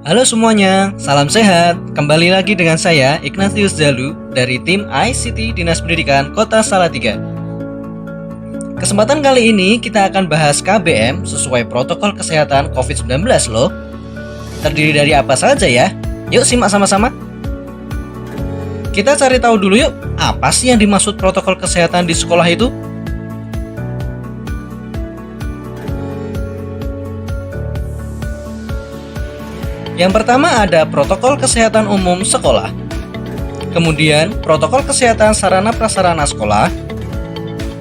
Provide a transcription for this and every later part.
Halo semuanya, salam sehat. Kembali lagi dengan saya Ignatius Zalu dari tim ICT Dinas Pendidikan Kota Salatiga. Kesempatan kali ini kita akan bahas KBM sesuai protokol kesehatan COVID-19 loh. Terdiri dari apa saja ya? Yuk simak sama-sama. Kita cari tahu dulu yuk, apa sih yang dimaksud protokol kesehatan di sekolah itu? Yang pertama ada protokol kesehatan umum sekolah. Kemudian protokol kesehatan sarana prasarana sekolah.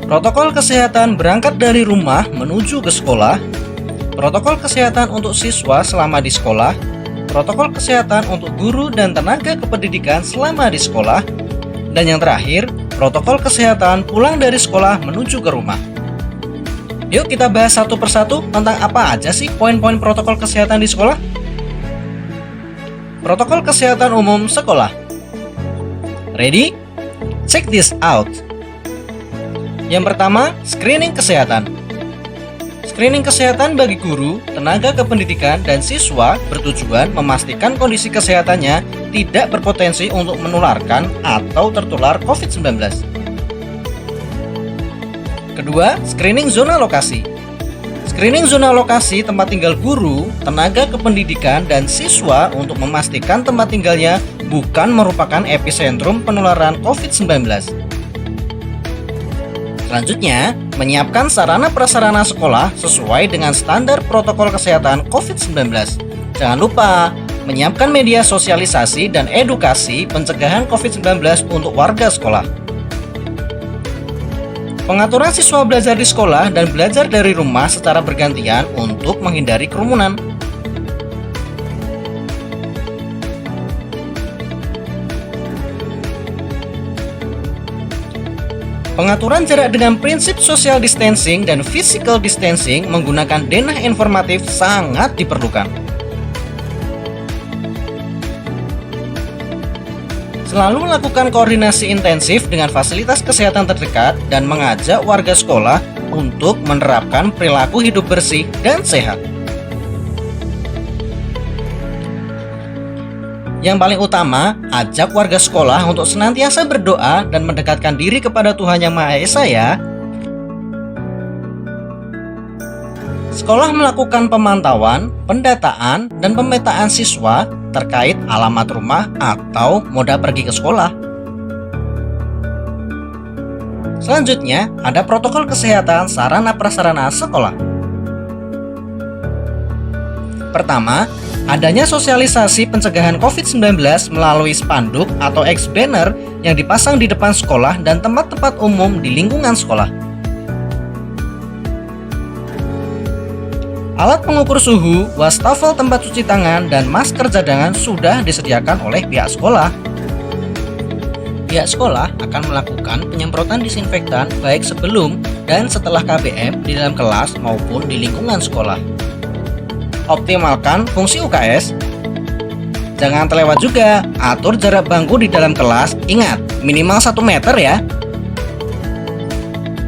Protokol kesehatan berangkat dari rumah menuju ke sekolah. Protokol kesehatan untuk siswa selama di sekolah. Protokol kesehatan untuk guru dan tenaga kependidikan selama di sekolah. Dan yang terakhir, protokol kesehatan pulang dari sekolah menuju ke rumah. Yuk kita bahas satu persatu tentang apa aja sih poin-poin protokol kesehatan di sekolah. Protokol kesehatan umum sekolah. Ready? Check this out. Yang pertama, screening kesehatan. Screening kesehatan bagi guru, tenaga kependidikan, dan siswa bertujuan memastikan kondisi kesehatannya tidak berpotensi untuk menularkan atau tertular COVID-19. Kedua, screening zona lokasi. Screening zona lokasi tempat tinggal guru, tenaga kependidikan, dan siswa untuk memastikan tempat tinggalnya bukan merupakan epicentrum penularan COVID-19. Selanjutnya, menyiapkan sarana prasarana sekolah sesuai dengan standar protokol kesehatan COVID-19. Jangan lupa, menyiapkan media sosialisasi dan edukasi pencegahan COVID-19 untuk warga sekolah. Pengaturan siswa belajar di sekolah dan belajar dari rumah secara bergantian untuk menghindari kerumunan. Pengaturan jarak dengan prinsip social distancing dan physical distancing menggunakan denah informatif sangat diperlukan. Selalu melakukan koordinasi intensif dengan fasilitas kesehatan terdekat dan mengajak warga sekolah untuk menerapkan perilaku hidup bersih dan sehat. Yang paling utama, ajak warga sekolah untuk senantiasa berdoa dan mendekatkan diri kepada Tuhan Yang Maha Esa ya. Sekolah melakukan pemantauan, pendataan, dan pemetaan siswa terkait alamat rumah atau moda pergi ke sekolah. Selanjutnya, ada protokol kesehatan sarana prasarana sekolah. Pertama, adanya sosialisasi pencegahan COVID-19 melalui spanduk atau X-banner yang dipasang di depan sekolah dan tempat-tempat umum di lingkungan sekolah. Alat pengukur suhu, wastafel tempat cuci tangan, dan masker cadangan sudah disediakan oleh pihak sekolah. Pihak sekolah akan melakukan penyemprotan disinfektan baik sebelum dan setelah KBM di dalam kelas maupun di lingkungan sekolah. Optimalkan fungsi UKS. Jangan terlewat juga, atur jarak bangku di dalam kelas, ingat minimal 1 meter ya.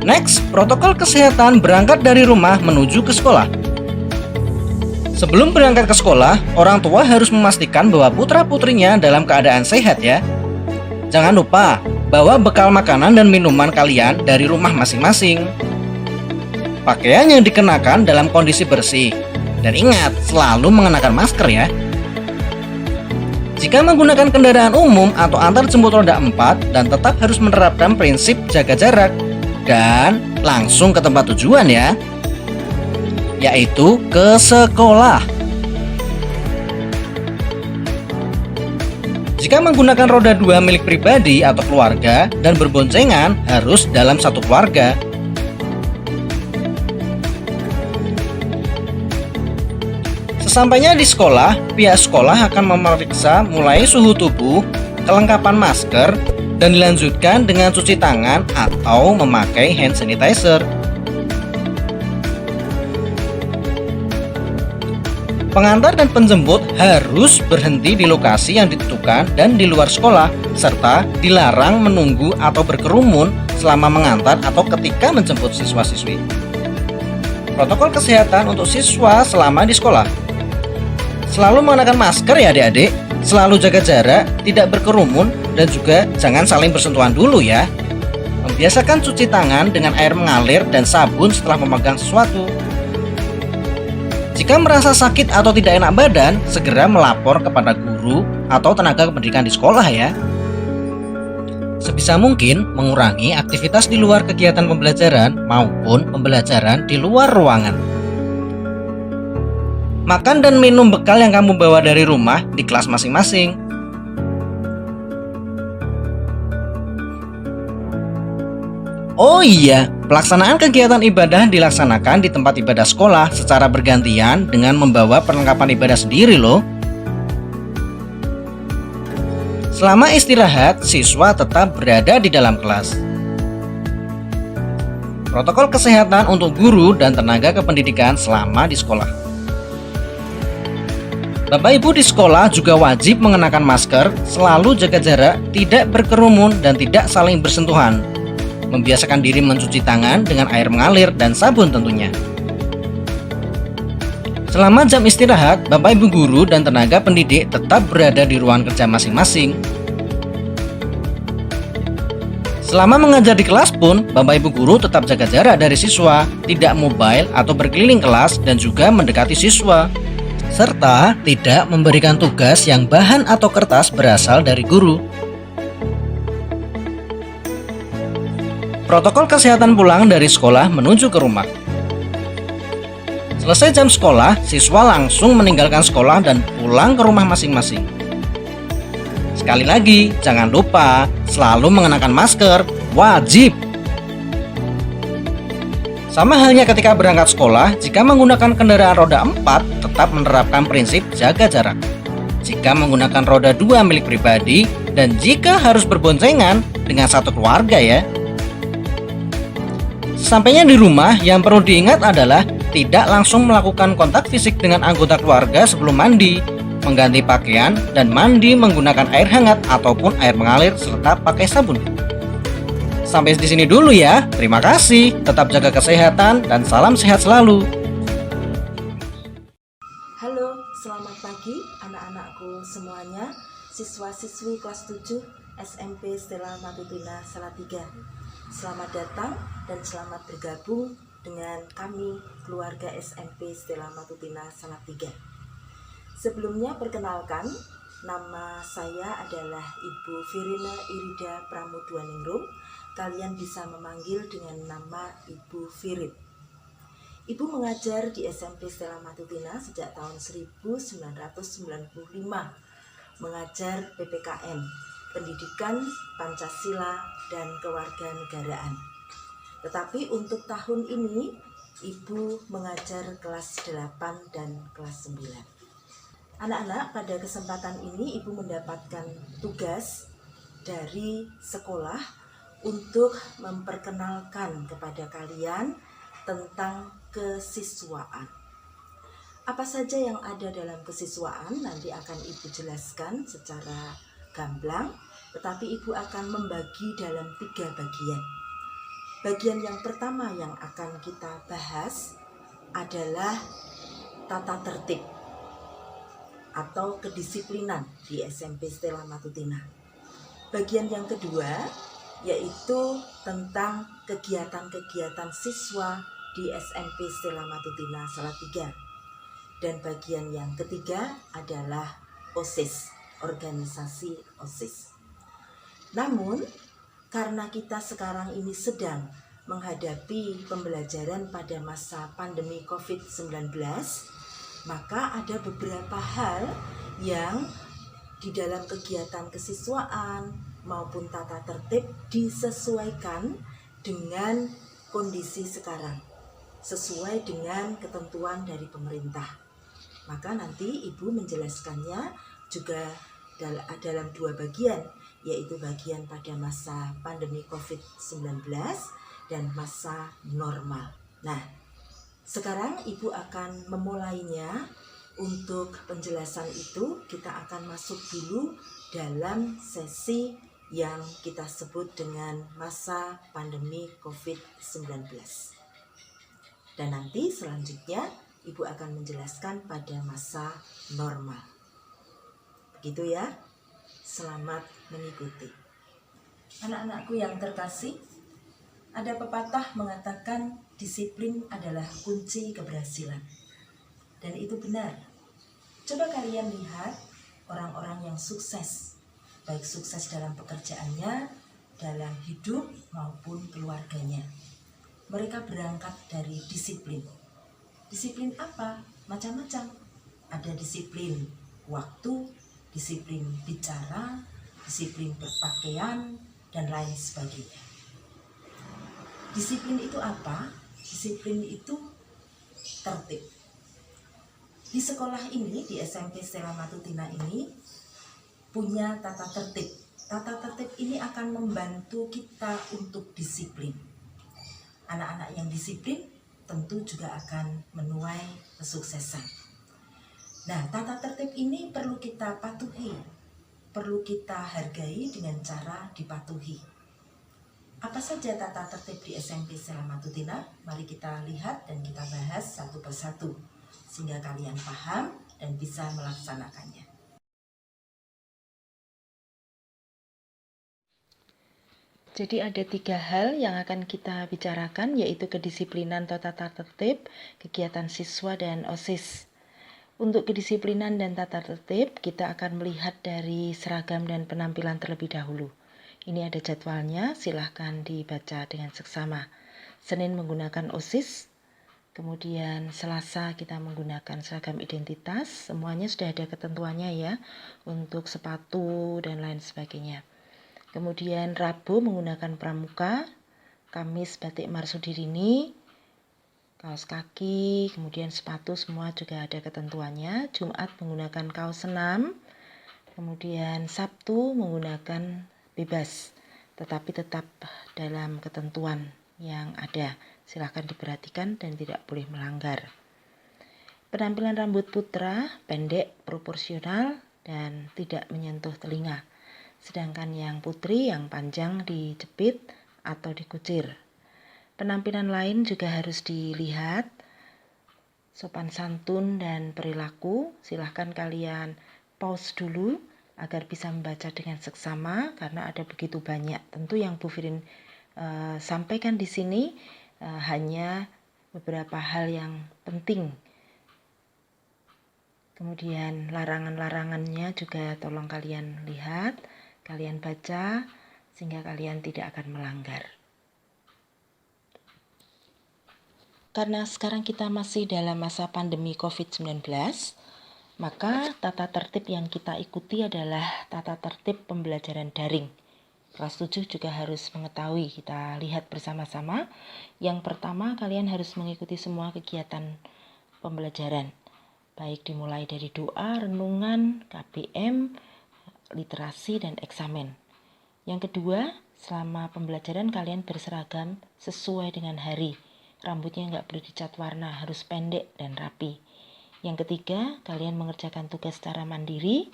Next, protokol kesehatan berangkat dari rumah menuju ke sekolah. Sebelum berangkat ke sekolah, orang tua harus memastikan bahwa putra-putrinya dalam keadaan sehat ya. Jangan lupa, bawa bekal makanan dan minuman kalian dari rumah masing-masing. Pakaian yang dikenakan dalam kondisi bersih. Dan ingat, selalu mengenakan masker ya. Jika menggunakan kendaraan umum atau antar jemput roda 4 dan tetap harus menerapkan prinsip jaga jarak dan langsung ke tempat tujuan ya, yaitu ke sekolah. Jika menggunakan roda 2 milik pribadi atau keluarga dan berboncengan harus dalam satu keluarga. Sesampainya di sekolah, pihak sekolah akan memeriksa mulai suhu tubuh, kelengkapan masker, dan dilanjutkan dengan cuci tangan atau memakai hand sanitizer. Pengantar dan penjemput harus berhenti di lokasi yang ditentukan dan di luar sekolah, serta dilarang menunggu atau berkerumun selama mengantar atau ketika menjemput siswa-siswi. Protokol kesehatan untuk siswa selama di sekolah. Selalu mengenakan masker ya adik-adik, selalu jaga jarak, tidak berkerumun, dan juga jangan saling bersentuhan dulu ya. Membiasakan cuci tangan dengan air mengalir dan sabun setelah memegang sesuatu. Jika merasa sakit atau tidak enak badan, segera melapor kepada guru atau tenaga pendidikan di sekolah ya. Sebisa mungkin mengurangi aktivitas di luar kegiatan pembelajaran maupun pembelajaran di luar ruangan. Makan dan minum bekal yang kamu bawa dari rumah di kelas masing-masing. Oh iya, pelaksanaan kegiatan ibadah dilaksanakan di tempat ibadah sekolah secara bergantian dengan membawa perlengkapan ibadah sendiri loh. Selama istirahat, siswa tetap berada di dalam kelas. Protokol kesehatan untuk guru dan tenaga kependidikan selama di sekolah. Bapak Ibu di sekolah juga wajib mengenakan masker, selalu jaga jarak, tidak berkerumun dan tidak saling bersentuhan. Membiasakan diri mencuci tangan dengan air mengalir dan sabun tentunya. Selama jam istirahat, Bapak Ibu guru dan tenaga pendidik tetap berada di ruang kerja masing-masing. Selama mengajar di kelas pun, Bapak Ibu guru tetap jaga jarak dari siswa, tidak mobile atau berkeliling kelas dan juga mendekati siswa, serta tidak memberikan tugas yang bahan atau kertas berasal dari guru. Protokol kesehatan pulang dari sekolah menuju ke rumah. Selesai jam sekolah, siswa langsung meninggalkan sekolah dan pulang ke rumah masing-masing. Sekali lagi, jangan lupa selalu mengenakan masker, wajib. Sama halnya ketika berangkat sekolah, jika menggunakan kendaraan roda 4, tetap menerapkan prinsip jaga jarak. Jika menggunakan roda 2 milik pribadi, dan jika harus berboncengan dengan satu keluarga ya. Sampainya di rumah, yang perlu diingat adalah tidak langsung melakukan kontak fisik dengan anggota keluarga sebelum mandi, mengganti pakaian, dan mandi menggunakan air hangat ataupun air mengalir serta pakai sabun. Sampai di sini dulu ya. Terima kasih. Tetap jaga kesehatan dan salam sehat selalu. Halo, selamat pagi anak-anakku semuanya, siswa-siswi kelas 7 SMP Stella Matutina Salatiga. Selamat datang dan selamat bergabung dengan kami keluarga SMP Stella Matutina Salatiga. Sebelumnya perkenalkan, nama saya adalah Ibu Firina Irida Pramudwaningrum. Kalian bisa memanggil dengan nama Ibu Firit. Ibu mengajar di SMP Stella Matutina sejak tahun 1995, mengajar PPKN, Pendidikan Pancasila dan Kewarganegaraan. Tetapi untuk tahun ini, Ibu mengajar kelas 8 dan kelas 9. Anak-anak, pada kesempatan ini Ibu mendapatkan tugas dari sekolah untuk memperkenalkan kepada kalian tentang kesiswaan. Apa saja yang ada dalam kesiswaan nanti akan Ibu jelaskan secara gamblang, tetapi Ibu akan membagi dalam 3 bagian. Bagian yang pertama yang akan kita bahas adalah tata tertib atau kedisiplinan di SMP Stella Matutina. Bagian yang kedua yaitu tentang kegiatan-kegiatan siswa di SMP Stella Matutina Salatiga. Dan bagian yang ketiga adalah OSIS, organisasi OSIS. Namun, karena kita sekarang ini sedang menghadapi pembelajaran pada masa pandemi COVID-19, maka ada beberapa hal yang di dalam kegiatan kesiswaan maupun tata tertib disesuaikan dengan kondisi sekarang, sesuai dengan ketentuan dari pemerintah. Maka nanti Ibu menjelaskannya juga dalam 2 bagian, yaitu bagian pada masa pandemi COVID-19 dan masa normal. Nah, sekarang Ibu akan memulainya. Untuk penjelasan itu kita akan masuk dulu dalam sesi yang kita sebut dengan masa pandemi COVID-19. Dan nanti selanjutnya Ibu akan menjelaskan pada masa normal. Begitu ya. Selamat mengikuti. Anak-anakku yang terkasih, ada pepatah mengatakan disiplin adalah kunci keberhasilan. Dan itu benar. Coba kalian lihat orang-orang yang sukses, baik sukses dalam pekerjaannya, dalam hidup maupun keluarganya. Mereka berangkat dari disiplin. Disiplin apa? Macam-macam. Ada disiplin waktu, disiplin bicara, disiplin berpakaian, dan lain sebagainya. Disiplin itu apa? Disiplin itu tertib. Di sekolah ini, di SMP Stella Matutina ini, punya tata tertib. Tata tertib ini akan membantu kita untuk disiplin. Anak-anak yang disiplin tentu juga akan menuai kesuksesan. Nah, tata tertib ini perlu kita patuhi, perlu kita hargai dengan cara dipatuhi. Apa saja tata tertib di SMP Stella Matutina? Mari kita lihat dan kita bahas satu persatu, sehingga kalian paham dan bisa melaksanakannya. Jadi ada 3 hal yang akan kita bicarakan, yaitu kedisiplinan atau tata tertib, kegiatan siswa, dan OSIS. Untuk kedisiplinan dan tata tertib, kita akan melihat dari seragam dan penampilan terlebih dahulu. Ini ada jadwalnya, silahkan dibaca dengan seksama. Senin menggunakan OSIS, kemudian Selasa kita menggunakan seragam identitas, semuanya sudah ada ketentuannya ya, untuk sepatu dan lain sebagainya. Kemudian Rabu menggunakan pramuka, Kamis batik Marsudirini, kaos kaki, kemudian sepatu semua juga ada ketentuannya. Jumat menggunakan kaos senam, kemudian Sabtu menggunakan bebas, tetapi tetap dalam ketentuan yang ada. Silahkan diperhatikan dan tidak boleh melanggar. Penampilan rambut putra pendek, proporsional, dan tidak menyentuh telinga. Sedangkan yang putri yang panjang dijepit atau dikucir. Penampilan lain juga harus dilihat, sopan santun dan perilaku. Silahkan kalian pause dulu agar bisa membaca dengan seksama karena ada begitu banyak. Tentu yang Bu Firin sampaikan di sini hanya beberapa hal yang penting. Kemudian larangan-larangannya juga tolong kalian lihat, kalian baca sehingga kalian tidak akan melanggar. Karena sekarang kita masih dalam masa pandemi COVID-19, maka tata tertib yang kita ikuti adalah tata tertib pembelajaran daring. Kelas 7 juga harus mengetahui, kita lihat bersama-sama. Yang pertama, kalian harus mengikuti semua kegiatan pembelajaran, baik dimulai dari doa, renungan, KBM, literasi, dan eksamen. Yang kedua, selama pembelajaran kalian berseragam sesuai dengan hari. Rambutnya nggak boleh dicat warna, harus pendek dan rapi. Yang ketiga, kalian mengerjakan tugas secara mandiri.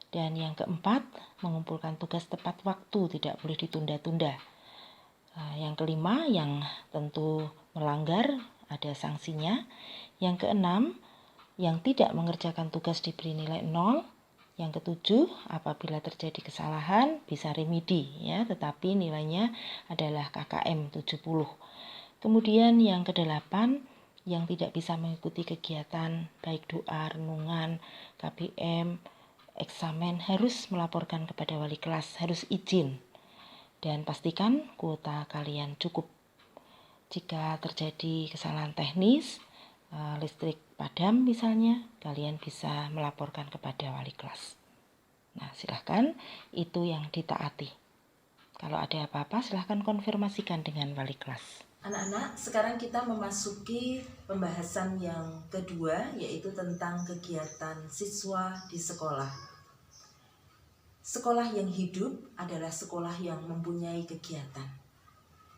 Dan yang keempat, mengumpulkan tugas tepat waktu, tidak boleh ditunda-tunda. Yang kelima, yang tentu melanggar, ada sanksinya. Yang keenam, yang tidak mengerjakan tugas diberi nilai 0. Yang ketujuh, apabila terjadi kesalahan bisa remedi ya, tetapi nilainya adalah KKM 70. Kemudian yang kedelapan, yang tidak bisa mengikuti kegiatan baik doa, renungan, KBM, eksamen harus melaporkan kepada wali kelas, harus izin. Dan pastikan kuota kalian cukup. Jika terjadi kesalahan teknis, listrik padam misalnya, kalian bisa melaporkan kepada wali kelas. Nah, silahkan, itu yang ditaati. Kalau ada apa-apa, silahkan konfirmasikan dengan wali kelas. Anak-anak, sekarang kita memasuki pembahasan yang kedua, yaitu tentang kegiatan siswa di sekolah. Sekolah yang hidup adalah sekolah yang mempunyai kegiatan.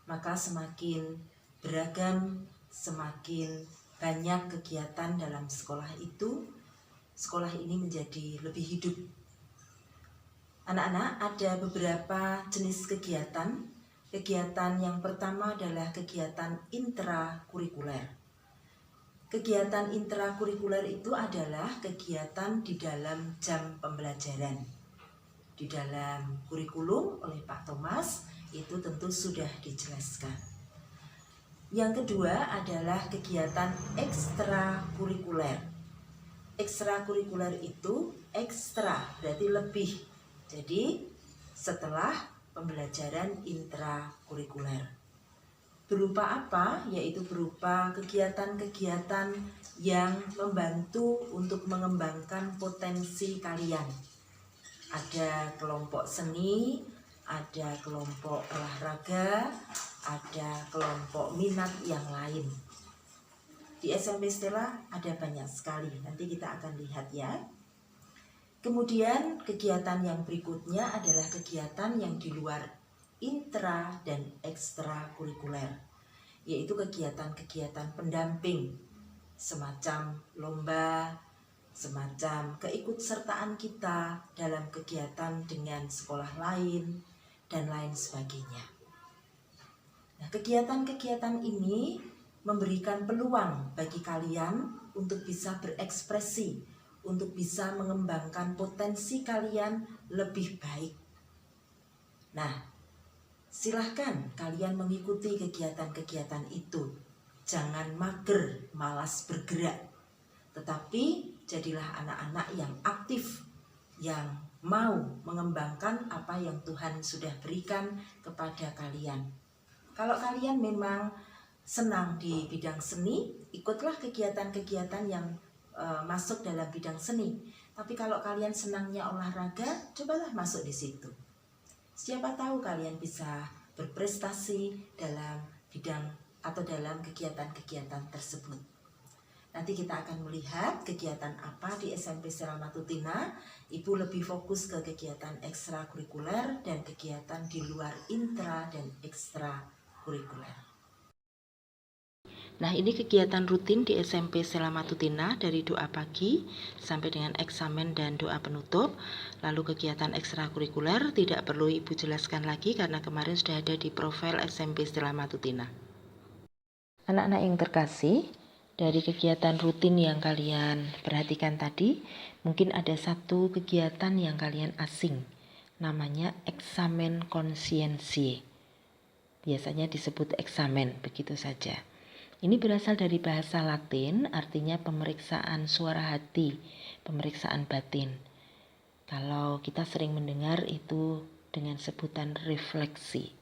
Maka semakin beragam, semakin banyak kegiatan dalam sekolah itu, sekolah ini menjadi lebih hidup. Anak-anak, ada beberapa jenis kegiatan. Kegiatan yang pertama adalah kegiatan intrakurikuler. Kegiatan intrakurikuler itu adalah kegiatan di dalam jam pembelajaran. Di dalam kurikulum oleh Pak Thomas itu tentu sudah dijelaskan. Yang kedua adalah kegiatan ekstrakurikuler. Ekstrakurikuler itu ekstra, berarti lebih. Jadi setelah pembelajaran intrakurikuler. Berupa apa? Yaitu berupa kegiatan-kegiatan yang membantu untuk mengembangkan potensi kalian. Ada kelompok seni, ada kelompok olahraga, ada kelompok minat yang lain. Di SMP Stella ada banyak sekali, nanti kita akan lihat ya. Kemudian kegiatan yang berikutnya adalah kegiatan yang di luar intra dan ekstrakurikuler, yaitu kegiatan-kegiatan pendamping, semacam lomba, semacam keikutsertaan kita dalam kegiatan dengan sekolah lain, dan lain sebagainya. Nah, kegiatan-kegiatan ini memberikan peluang bagi kalian untuk bisa berekspresi, untuk bisa mengembangkan potensi kalian lebih baik. Nah, silahkan kalian mengikuti kegiatan-kegiatan itu. Jangan mager, malas bergerak. Tetapi jadilah anak-anak yang aktif, yang mau mengembangkan apa yang Tuhan sudah berikan kepada kalian. Kalau kalian memang senang di bidang seni, ikutlah kegiatan-kegiatan yang masuk dalam bidang seni. Tapi kalau kalian senangnya olahraga, cobalah masuk di situ. Siapa tahu kalian bisa berprestasi dalam bidang atau dalam kegiatan-kegiatan tersebut. Nanti kita akan melihat kegiatan apa di SMP Stella Matutina. Ibu lebih fokus ke kegiatan ekstrakurikuler dan kegiatan di luar intra dan ekstrakurikuler. Nah, ini kegiatan rutin di SMP Stella Matutina dari doa pagi sampai dengan eksamen dan doa penutup. Lalu kegiatan ekstrakurikuler tidak perlu Ibu jelaskan lagi karena kemarin sudah ada di profil SMP Stella Matutina. Anak-anak yang terkasih, dari kegiatan rutin yang kalian perhatikan tadi, mungkin ada satu kegiatan yang kalian asing, namanya eksamen konsiensie. Biasanya disebut eksamen, begitu saja. Ini berasal dari bahasa Latin, artinya pemeriksaan suara hati, pemeriksaan batin. Kalau kita sering mendengar itu dengan sebutan refleksi.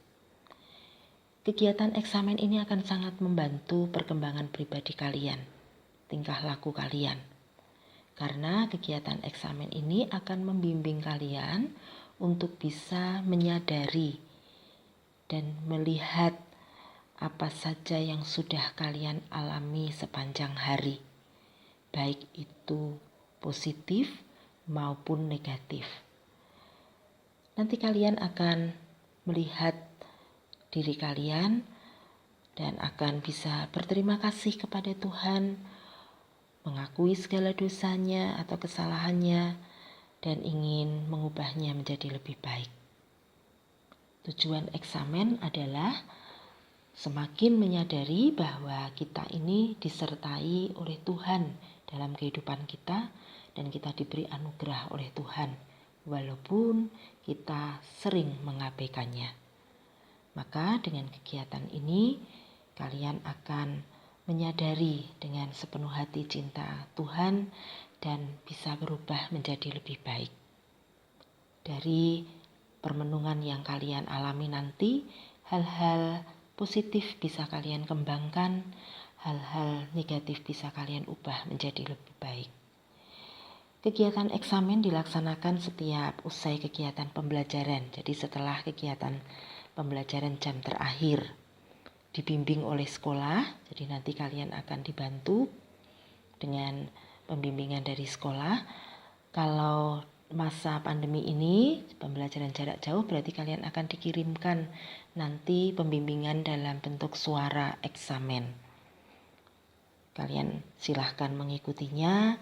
Kegiatan eksamen ini akan sangat membantu perkembangan pribadi kalian, tingkah laku kalian. Karena kegiatan eksamen ini akan membimbing kalian untuk bisa menyadari dan melihat apa saja yang sudah kalian alami sepanjang hari, baik itu positif maupun negatif. Nanti kalian akan melihat diri kalian dan akan bisa berterima kasih kepada Tuhan, mengakui segala dosanya atau kesalahannya, dan ingin mengubahnya menjadi lebih baik. Tujuan eksamen adalah semakin menyadari bahwa kita ini disertai oleh Tuhan dalam kehidupan kita dan kita diberi anugerah oleh Tuhan walaupun kita sering mengabaikannya. Maka dengan kegiatan ini kalian akan menyadari dengan sepenuh hati cinta Tuhan dan bisa berubah menjadi lebih baik. Dari permenungan yang kalian alami nanti, hal-hal positif bisa kalian kembangkan, hal-hal negatif bisa kalian ubah menjadi lebih baik. Kegiatan eksamen dilaksanakan setiap usai kegiatan pembelajaran. Jadi setelah kegiatan pembelajaran jam terakhir, dibimbing oleh sekolah. Jadi nanti kalian akan dibantu dengan pembimbingan dari sekolah. Kalau masa pandemi ini pembelajaran jarak jauh, berarti kalian akan dikirimkan nanti pembimbingan dalam bentuk suara eksamen. Kalian silahkan mengikutinya,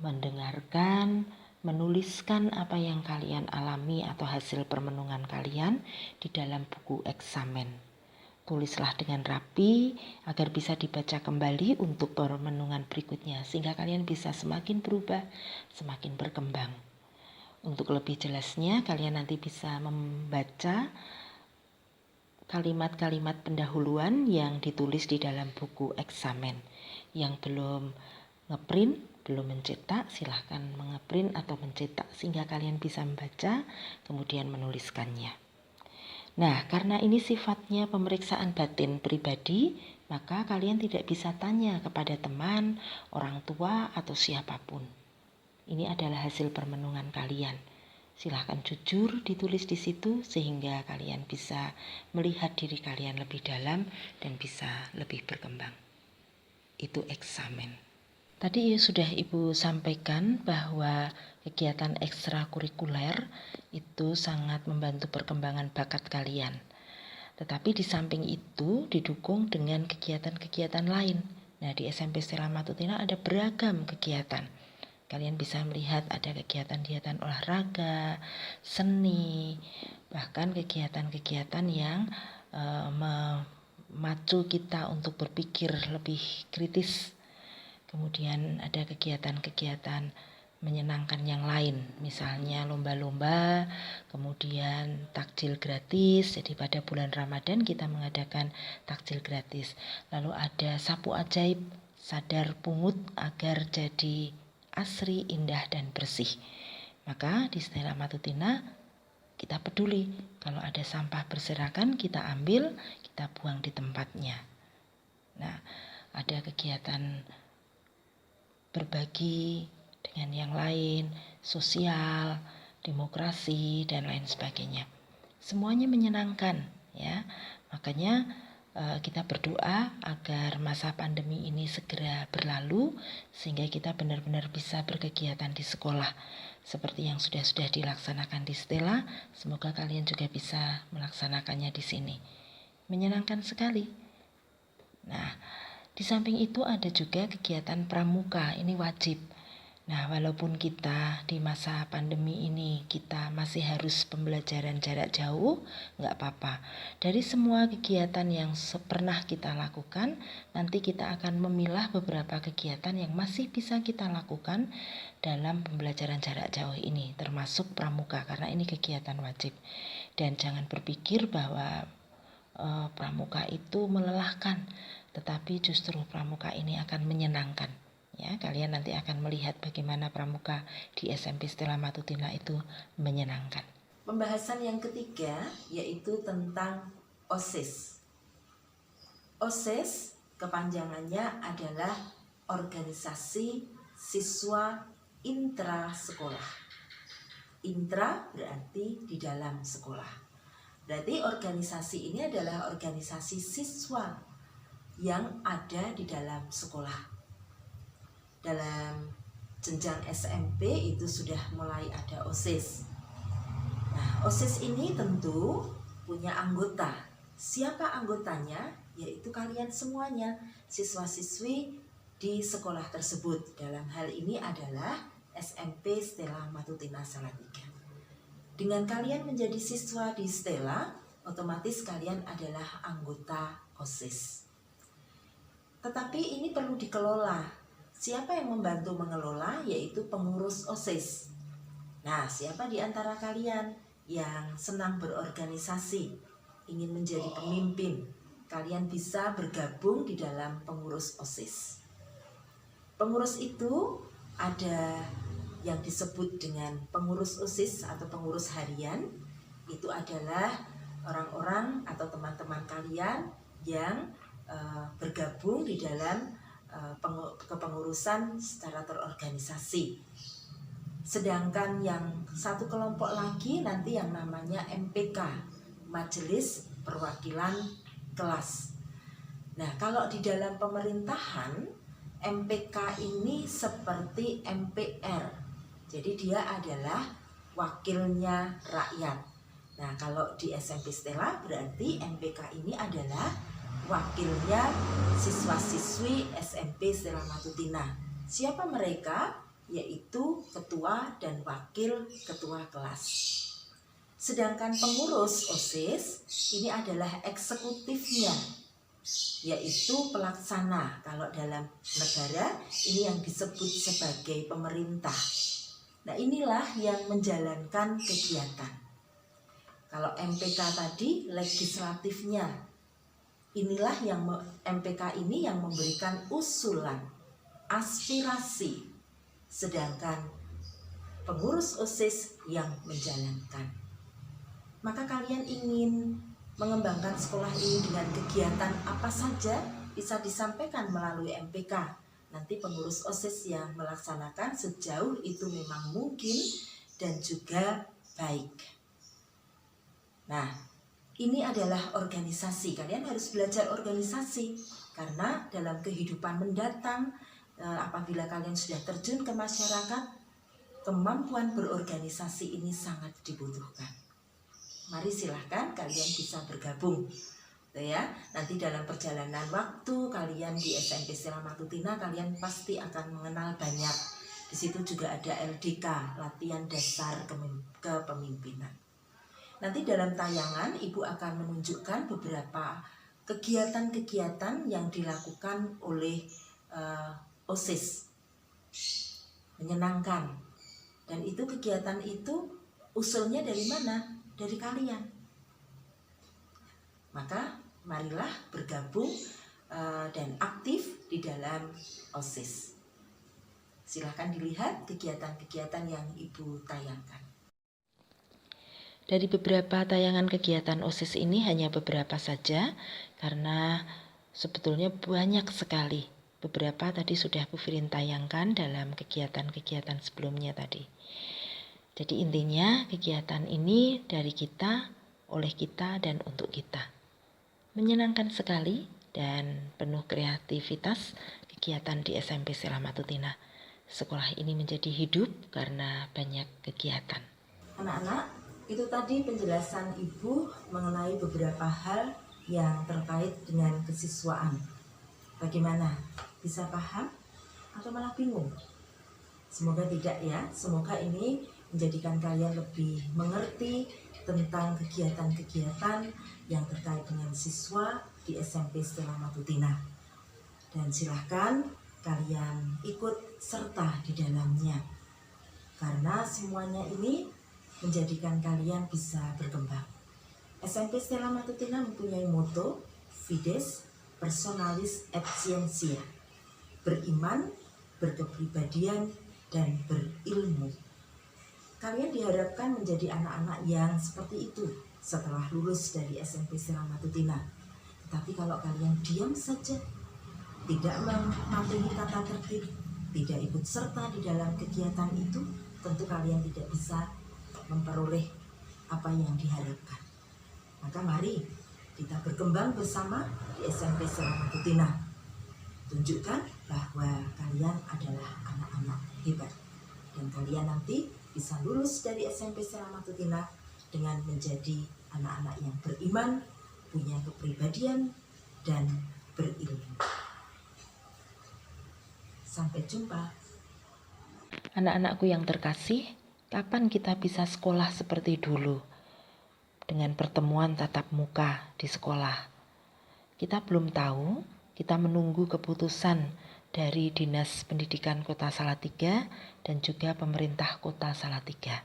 mendengarkan, menuliskan apa yang kalian alami atau hasil permenungan kalian di dalam buku eksamen. tulislah dengan rapi agar bisa dibaca kembali untuk permenungan berikutnya, sehingga kalian bisa semakin berubah, semakin berkembang. Untuk lebih jelasnya, kalian nanti bisa membaca kalimat-kalimat pendahuluan yang ditulis di dalam buku eksamen. Yang belum ngeprint, belum mencetak, silahkan mengeprint atau mencetak sehingga kalian bisa membaca, kemudian menuliskannya. Nah, karena ini sifatnya pemeriksaan batin pribadi, maka kalian tidak bisa tanya kepada teman, orang tua, atau siapapun. Ini adalah hasil permenungan kalian. Silahkan jujur ditulis di situ sehingga kalian bisa melihat diri kalian lebih dalam dan bisa lebih berkembang. Itu eksamen. Tadi sudah Ibu sampaikan bahwa kegiatan ekstrakurikuler itu sangat membantu perkembangan bakat kalian. Tetapi di samping itu didukung dengan kegiatan-kegiatan lain. Nah, di SMP Stella Matutina ada beragam kegiatan. Kalian bisa melihat ada kegiatan-kegiatan olahraga, seni, bahkan kegiatan-kegiatan yang memacu kita untuk berpikir lebih kritis. Kemudian ada kegiatan-kegiatan menyenangkan yang lain, misalnya lomba-lomba, kemudian takjil gratis. Jadi pada bulan Ramadan kita mengadakan takjil gratis. Lalu ada sapu ajaib, sadar pungut agar jadi asri, indah, dan bersih. Maka di Stella Matutina kita peduli kalau ada sampah berserakan kita ambil, kita buang di tempatnya. Nah, ada kegiatan berbagi dengan yang lain, sosial, demokrasi, dan lain sebagainya. Semuanya menyenangkan, ya. Makanya kita berdoa agar masa pandemi ini segera berlalu sehingga kita benar-benar bisa berkegiatan di sekolah seperti yang sudah dilaksanakan di Stella. Semoga kalian juga bisa melaksanakannya di sini. Menyenangkan sekali. Nah, di samping itu ada juga kegiatan pramuka, ini wajib. Nah, walaupun kita di masa pandemi ini kita masih harus pembelajaran jarak jauh, nggak apa-apa. Dari semua kegiatan yang pernah kita lakukan, nanti kita akan memilah beberapa kegiatan yang masih bisa kita lakukan dalam pembelajaran jarak jauh ini, termasuk pramuka, karena ini kegiatan wajib. Dan jangan berpikir bahwa pramuka itu melelahkan, tetapi justru pramuka ini akan menyenangkan. Ya, kalian nanti akan melihat bagaimana pramuka di SMP Stella Matutina itu menyenangkan. Pembahasan yang ketiga yaitu tentang OSIS. OSIS kepanjangannya adalah Organisasi Siswa Intrasekolah. Intra berarti di dalam sekolah. Berarti organisasi ini adalah organisasi siswa yang ada di dalam sekolah. Dalam jenjang SMP itu sudah mulai ada OSIS. Nah, OSIS ini tentu punya anggota. Siapa anggotanya? Yaitu kalian semuanya, siswa-siswi di sekolah tersebut. Dalam hal ini adalah SMP Stella Matutina Salatiga. Dengan kalian menjadi siswa di Stella, otomatis kalian adalah anggota OSIS. Tetapi ini perlu dikelola. Siapa yang membantu mengelola? Yaitu pengurus OSIS. Nah, siapa di antara kalian yang senang berorganisasi, ingin menjadi pemimpin? Kalian bisa bergabung di dalam pengurus OSIS. Pengurus itu ada yang disebut dengan pengurus OSIS atau pengurus harian. Itu adalah orang-orang atau teman-teman kalian yang bergabung di dalam kepengurusan secara terorganisasi. Sedangkan yang satu kelompok lagi nanti yang namanya MPK, Majelis Perwakilan Kelas. Nah, kalau di dalam pemerintahan, MPK ini seperti MPR. Jadi dia adalah wakilnya rakyat. Nah, kalau di SMP Stella berarti MPK ini adalah wakilnya siswa-siswi SMP Stella Matutina. Siapa mereka? Yaitu ketua dan wakil ketua kelas. Sedangkan pengurus OSIS ini adalah eksekutifnya, yaitu pelaksana. Kalau dalam negara ini yang disebut sebagai pemerintah. Nah, inilah yang menjalankan kegiatan. Kalau MPK tadi legislatifnya. Inilah yang MPK ini yang memberikan usulan, aspirasi, sedangkan pengurus OSIS yang menjalankan. Maka kalian ingin mengembangkan sekolah ini dengan kegiatan apa saja bisa disampaikan melalui MPK. Nanti pengurus OSIS yang melaksanakan sejauh itu memang mungkin dan juga baik. Nah, ini adalah organisasi. Kalian harus belajar organisasi karena dalam kehidupan mendatang apabila kalian sudah terjun ke masyarakat, kemampuan berorganisasi ini sangat dibutuhkan. Mari silahkan kalian bisa bergabung. Ya, nanti dalam perjalanan waktu kalian di SMP Stella Matutina kalian pasti akan mengenal banyak. Di situ juga ada LDK, latihan dasar kepemimpinan. Nanti dalam tayangan Ibu akan menunjukkan beberapa kegiatan-kegiatan yang dilakukan oleh OSIS. Menyenangkan. Dan itu kegiatan itu usulnya dari mana? Dari kalian. Maka marilah bergabung dan aktif di dalam OSIS. Silahkan dilihat kegiatan-kegiatan yang Ibu tayangkan. Dari beberapa tayangan kegiatan OSIS ini hanya beberapa saja karena sebetulnya banyak sekali. Beberapa tadi sudah Bu Firin tayangkan dalam kegiatan-kegiatan sebelumnya tadi. Jadi intinya kegiatan ini dari kita, oleh kita, dan untuk kita. Menyenangkan sekali dan penuh kreativitas kegiatan di SMP Stella Matutina. Sekolah ini menjadi hidup karena banyak kegiatan. Anak-anak, itu tadi penjelasan Ibu mengenai beberapa hal yang terkait dengan kesiswaan. Bagaimana? Bisa paham atau malah bingung? Semoga tidak ya. Semoga ini menjadikan kalian lebih mengerti tentang kegiatan-kegiatan yang terkait dengan siswa di SMP Stella Matutina. Dan silahkan kalian ikut serta di dalamnya. Karena semuanya ini menjadikan kalian bisa berkembang. SMP Stella Matutina mempunyai moto Fides Personalis et Scientia, beriman, berkepribadian, dan berilmu. Kalian diharapkan menjadi anak-anak yang seperti itu setelah lulus dari SMP Stella Matutina. Tetapi kalau kalian diam saja, tidak mematuhi tata tertib, tidak ikut serta di dalam kegiatan itu, tentu kalian tidak bisa memperoleh apa yang diharapkan. Maka mari kita berkembang bersama di SMP Stella Matutina. Tunjukkan bahwa kalian adalah anak-anak hebat. Dan kalian nanti bisa lulus dari SMP Stella Matutina dengan menjadi anak-anak yang beriman, punya kepribadian, dan berilmu. Sampai jumpa. Anak-anakku yang terkasih, kapan kita bisa sekolah seperti dulu? Dengan pertemuan tatap muka di sekolah. Kita belum tahu, kita menunggu keputusan dari Dinas Pendidikan Kota Salatiga dan juga pemerintah Kota Salatiga.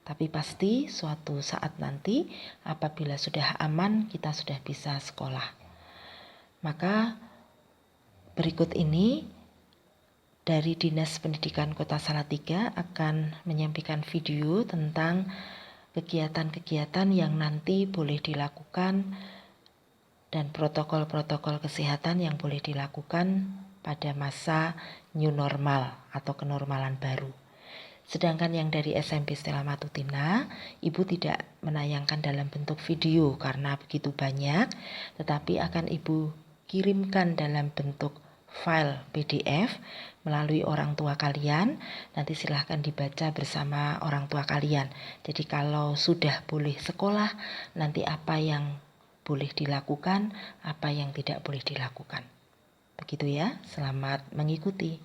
Tapi pasti suatu saat nanti apabila sudah aman kita sudah bisa sekolah. Maka berikut ini dari Dinas Pendidikan Kota Salatiga akan menyampaikan video tentang kegiatan-kegiatan yang nanti boleh dilakukan dan protokol-protokol kesehatan yang boleh dilakukan pada masa new normal atau kenormalan baru. Sedangkan yang dari SMP Stella Matutina, Ibu tidak menayangkan dalam bentuk video karena begitu banyak, tetapi akan Ibu kirimkan dalam bentuk file PDF melalui orang tua kalian. Nanti silahkan dibaca bersama orang tua kalian. Jadi kalau sudah boleh sekolah, nanti apa yang boleh dilakukan, apa yang tidak boleh dilakukan. Begitu ya, selamat mengikuti.